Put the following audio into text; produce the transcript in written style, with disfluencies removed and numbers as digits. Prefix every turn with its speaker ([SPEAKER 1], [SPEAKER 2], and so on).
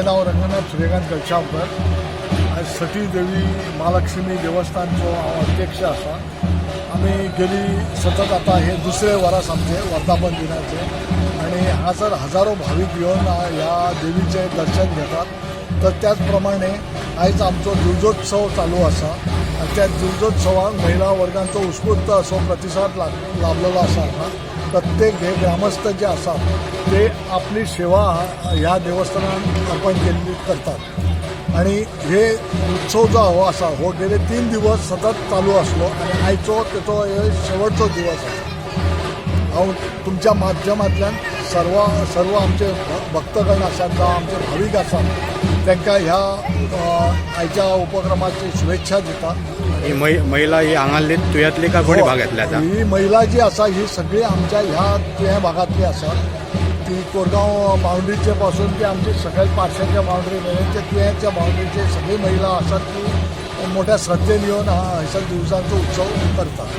[SPEAKER 1] नाव रंगनाथ सूर्यकांत कळशावकर. आज सती देवी महालक्ष्मी देवस्थानचो हांव अध्यक्ष आसा. आमी गेली सतत आता हे दुसरे वरास आमचे वर्धापन दिनाचे आणि हांगासर हजारो भाविक येवन ह्या देवीचे दर्शन घेतात. तर त्याचप्रमाणे आयज आमचो दुर्जोत्सव चालू आसा. त्या दुर्जोत्सवाक महिला वर्गांचो उत्स्फूर्त असो प्रतिसाद लाभलेलो आसा. प्रत्येक हे ग्रामस्थ जे आसात ते आपली सेवा ह्या देवस्थानात अर्पण केल्ली करतात आणि हे उत्सव जो हो आसा हो गेले 3 दिवस सतत चालू आसलो आणि आयचो तेचो हे शेवटचो दिवस आसा. हांव तुमच्या माध्यमांतल्यान सर्व आमचे भक्तगण आसात जावं आमचे भाविक आसात तांकां ह्या आयच्या उपक्रमाची शुभेच्छा दिता.
[SPEAKER 2] ही महिला ही हांगातली तुयातली का कोणी भागातली आता?
[SPEAKER 1] ही महिला जी आसा ही सगळी आमच्या ह्या भागातली आसा. ती कोरगांव बाउंड्रीचे पासून ते आमची सकयल पार्श्याच्या बाउंड्री मेरेन ते तुयेच्या बाउंड्रीचे सगळी महिला आसात ती मोठ्या श्रद्धेन येवन हयसर दिवसांचो उत्सव करतात.